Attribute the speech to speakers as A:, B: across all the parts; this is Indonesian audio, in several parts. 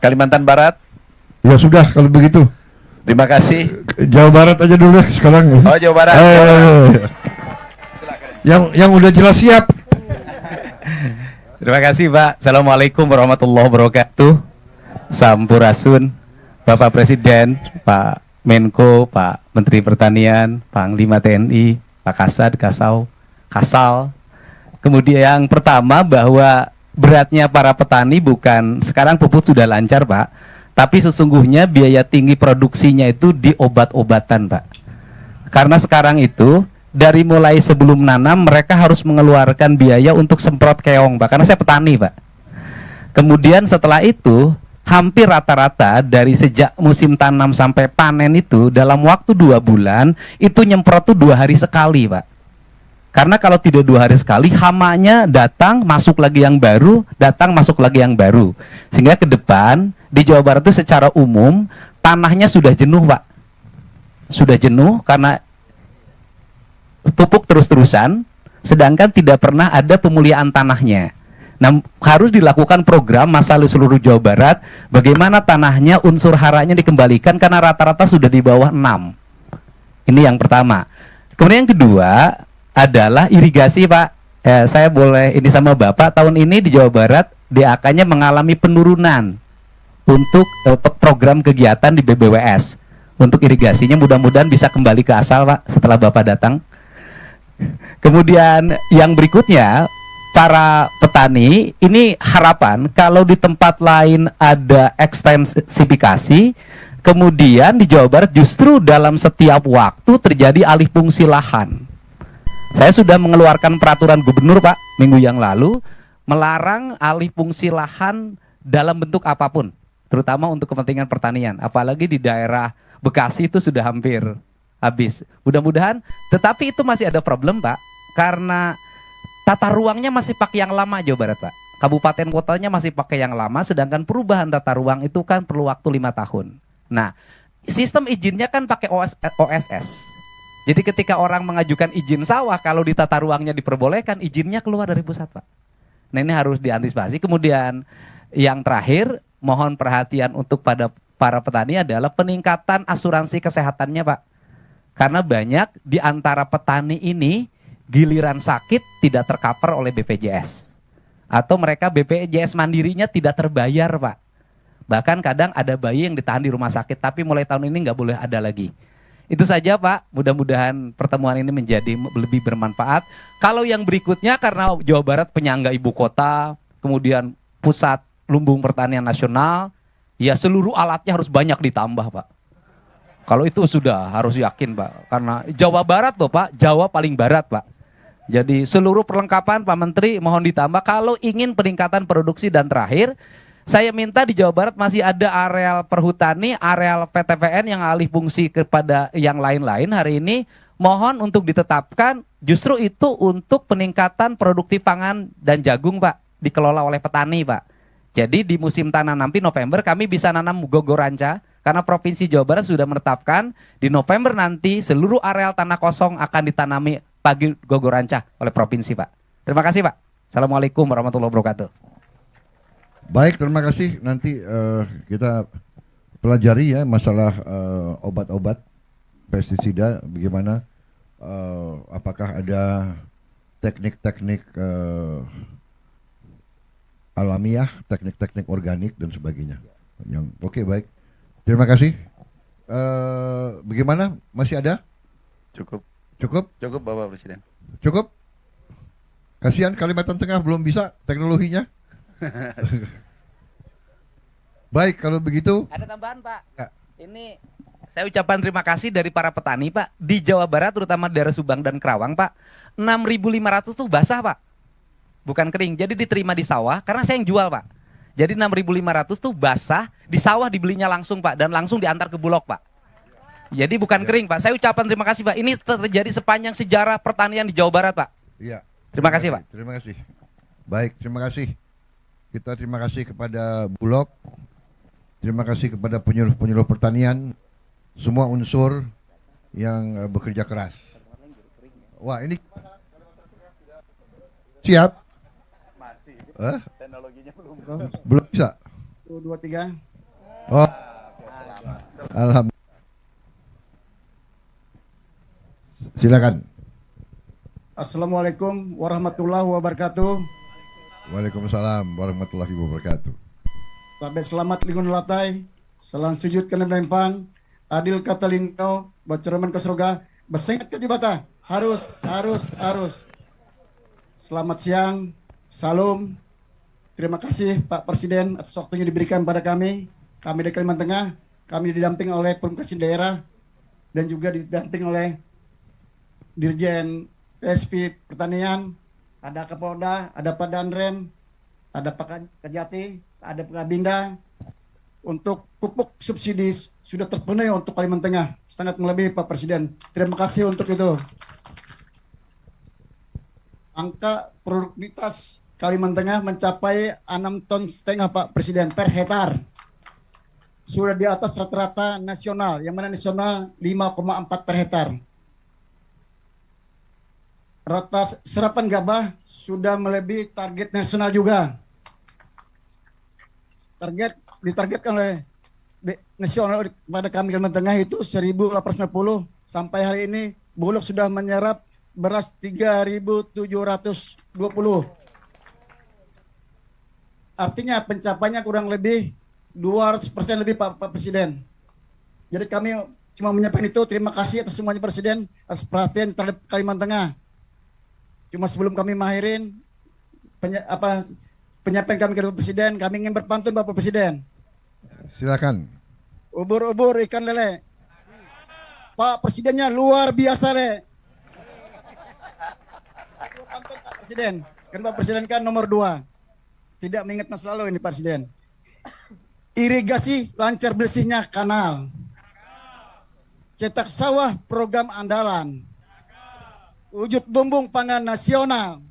A: Kalimantan Barat.
B: Ya sudah kalau begitu.
A: Terima kasih.
B: Jawa Barat aja dulu sekarang.
A: Oh, Jawa Barat. Jawa Barat.
B: Yang udah jelas siap.
A: Terima kasih, Pak. Assalamualaikum warahmatullahi wabarakatuh. Sampurasun, Bapak Presiden, Pak Menko, Pak Menteri Pertanian, Panglima TNI, Pak Kasad, Kasal. Kemudian yang pertama bahwa beratnya para petani bukan sekarang pupuk sudah lancar, Pak, tapi sesungguhnya biaya tinggi produksinya itu di obat-obatan, Pak. Karena sekarang itu dari mulai sebelum nanam mereka harus mengeluarkan biaya untuk semprot keong, Pak, karena saya petani, Pak. Kemudian setelah itu hampir rata-rata dari sejak musim tanam sampai panen itu dalam waktu 2 bulan itu nyemprot tuh 2 hari sekali, Pak. Karena kalau tidak 2 hari sekali hamanya datang masuk lagi yang baru, datang masuk lagi yang baru. Sehingga ke depan di Jawa Barat itu secara umum tanahnya sudah jenuh, Pak. Sudah jenuh karena pupuk terus-terusan, sedangkan tidak pernah ada pemuliaan tanahnya. Nah, harus dilakukan program masalah seluruh Jawa Barat, bagaimana tanahnya unsur haranya dikembalikan karena rata-rata sudah di bawah 6. Ini yang pertama. Kemudian yang kedua adalah irigasi, Pak. Saya boleh ini sama Bapak, tahun ini di Jawa Barat DAK-nya mengalami penurunan untuk program kegiatan di BBWS. Untuk irigasinya mudah-mudahan bisa kembali ke asal, Pak, setelah Bapak datang. Kemudian yang berikutnya, para petani ini harapan kalau di tempat lain ada ekstensifikasi, kemudian di Jawa Barat justru dalam setiap waktu terjadi alih fungsi lahan. Saya sudah mengeluarkan peraturan gubernur, Pak, minggu yang lalu, melarang alih fungsi lahan dalam bentuk apapun, terutama untuk kepentingan pertanian. Apalagi di daerah Bekasi itu sudah hampir habis. Mudah-mudahan, tetapi itu masih ada problem, Pak, karena tata ruangnya masih pakai yang lama Jawa Barat, Pak. Kabupaten kotanya masih pakai yang lama, sedangkan perubahan tata ruang itu kan perlu waktu 5 tahun. Nah, sistem izinnya kan pakai OSS. Jadi ketika orang mengajukan izin sawah, kalau di tata ruangnya diperbolehkan, izinnya keluar dari pusat, Pak. Nah, ini harus diantisipasi. Kemudian yang terakhir, mohon perhatian untuk pada para petani adalah peningkatan asuransi kesehatannya, Pak. Karena banyak di antara petani ini giliran sakit tidak tercover oleh BPJS. Atau mereka BPJS mandirinya tidak terbayar, Pak. Bahkan kadang ada bayi yang ditahan di rumah sakit, tapi mulai tahun ini nggak boleh ada lagi. Itu saja, Pak. Mudah-mudahan pertemuan ini menjadi lebih bermanfaat. Kalau yang berikutnya, karena Jawa Barat penyangga ibu kota, kemudian pusat lumbung pertanian nasional, ya seluruh alatnya harus banyak ditambah, Pak. Kalau itu sudah harus yakin, Pak. Karena Jawa Barat loh, Pak. Jawa paling barat, Pak. Jadi seluruh perlengkapan Pak Menteri mohon ditambah kalau ingin peningkatan produksi. Dan terakhir, saya minta di Jawa Barat masih ada areal perhutani, areal PTPN yang alih fungsi kepada yang lain-lain hari ini. Mohon untuk ditetapkan justru itu untuk peningkatan produktif pangan dan jagung, Pak. Dikelola oleh petani, Pak. Jadi di musim tanam nanti November kami bisa nanam gogoranca. Karena Provinsi Jawa Barat sudah menetapkan di November nanti seluruh areal tanah kosong akan ditanami pagi gogoranca oleh Provinsi, Pak. Terima kasih, Pak. Assalamualaikum warahmatullahi wabarakatuh.
B: Baik, terima kasih. Nanti kita pelajari ya masalah obat-obat pestisida, bagaimana, apakah ada teknik-teknik alamiah, teknik-teknik organik dan sebagainya. Yang oke, baik. Terima kasih. Bagaimana? Masih ada?
A: Cukup.
B: Cukup?
A: Cukup, Bapak Presiden.
B: Cukup? Kasihan Kalimantan Tengah belum bisa teknologinya. Baik, kalau begitu.
A: Ada tambahan, Pak.
B: Ya.
A: Ini saya ucapkan terima kasih dari para petani, Pak. Di Jawa Barat, terutama daerah Subang dan Kerawang, Pak. 6.500 tuh basah, Pak. Bukan kering. Jadi diterima di sawah, karena saya yang jual, Pak. Jadi 6.500 tuh basah, di sawah dibelinya langsung, Pak. Dan langsung diantar ke Bulog, Pak. Jadi bukan kering, Pak. Saya ucapkan terima kasih, Pak. Ini terjadi sepanjang sejarah pertanian di Jawa Barat, Pak.
B: Iya.
A: Terima kasih, Pak.
B: Terima kasih. Baik, terima kasih. Kita terima kasih kepada Bulog. Terima kasih kepada penyuluh-penyuluh pertanian, semua unsur yang bekerja keras. Wah, ini siap?
A: Masih.
B: Hah?
A: Teknologinya belum.
B: Belum bisa.
C: 1, 2, 3.
B: Oh, alhamdulillah. Silakan.
C: Assalamualaikum warahmatullahi wabarakatuh.
B: Waalaikumsalam warahmatullahi wabarakatuh.
C: Sampai selamat lingun latai. Salam sujud kena melempang. Adil kata lingkau. Bacereman ke surga. Besengat ke jibata. Harus. Selamat siang. Salam. Terima kasih Pak Presiden atas waktunya diberikan pada kami. Kami dari Kalimantan Tengah. Kami didamping oleh Pemkes daerah. Dan juga didamping oleh Dirjen SP Pertanian. Ada Kapolda, ada Pak Danrem, ada Pak Kajati, ada Pak Kabinda. Untuk pupuk subsidi sudah terpenuhi untuk Kalimantan Tengah. Sangat melebihi Pak Presiden. Terima kasih untuk itu. Angka produktivitas Kalimantan Tengah mencapai 6,5 ton Pak Presiden per hektar. Sudah di atas rata-rata nasional, yang mana nasional 5,4 per hektar. Rata serapan gabah sudah melebihi target nasional juga. Ditargetkan oleh nasional pada kami Kalimantan Tengah itu 1.890. Sampai hari ini Bulog sudah menyerap beras 3.720. Artinya pencapaiannya kurang lebih 200% lebih Pak Presiden. Jadi kami cuma menyampaikan itu. Terima kasih atas semuanya Presiden atas perhatian terhadap Kalimantan Tengah. Cuma sebelum kami mengakhiri penyampaian kami ke Bapak Presiden, kami ingin berpantun Bapak Presiden.
B: Silakan.
C: Ubur-ubur ikan lele. Pak Presidennya luar biasa le. Pantun Pak Presiden. Kan Pak Presiden kan nomor 2. Tidak mengingat masa lalu ini Pak Presiden. Irigasi lancar bersihnya kanal. Cetak sawah program andalan. Wujud lumbung pangan nasional.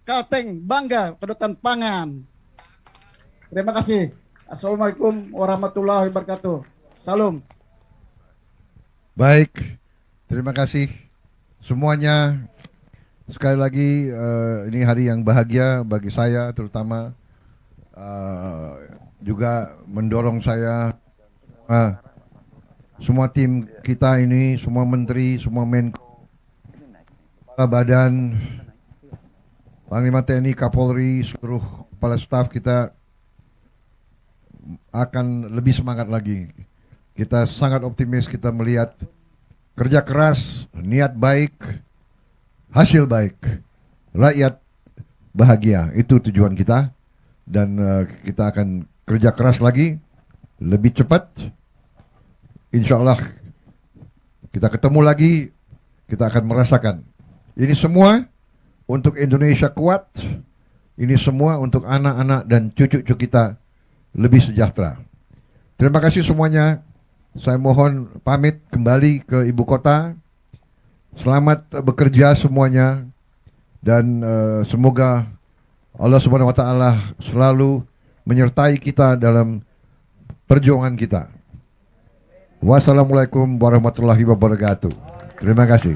C: Kalteng bangga kedaulatan pangan. Terima kasih. Assalamualaikum warahmatullahi wabarakatuh. Salam.
B: Baik, terima kasih semuanya. Sekali lagi ini hari yang bahagia bagi saya, terutama juga mendorong saya semua tim kita ini, semua menteri, semua menko, kepala badan, Panglima TNI, Kapolri, seluruh kepala staf kita akan lebih semangat lagi. Kita sangat optimis, kita melihat kerja keras, niat baik, hasil baik, rakyat bahagia, itu tujuan kita. Dan kita akan kerja keras lagi, lebih cepat. Insya Allah kita ketemu lagi, kita akan merasakan. Ini semua untuk Indonesia kuat, ini semua untuk anak-anak dan cucu-cucu kita lebih sejahtera. Terima kasih semuanya. Saya mohon pamit kembali ke ibu kota. Selamat bekerja semuanya. Dan semoga Allah Subhanahu wa Ta'ala selalu menyertai kita dalam perjuangan kita. Wassalamualaikum warahmatullahi wabarakatuh. Terima kasih.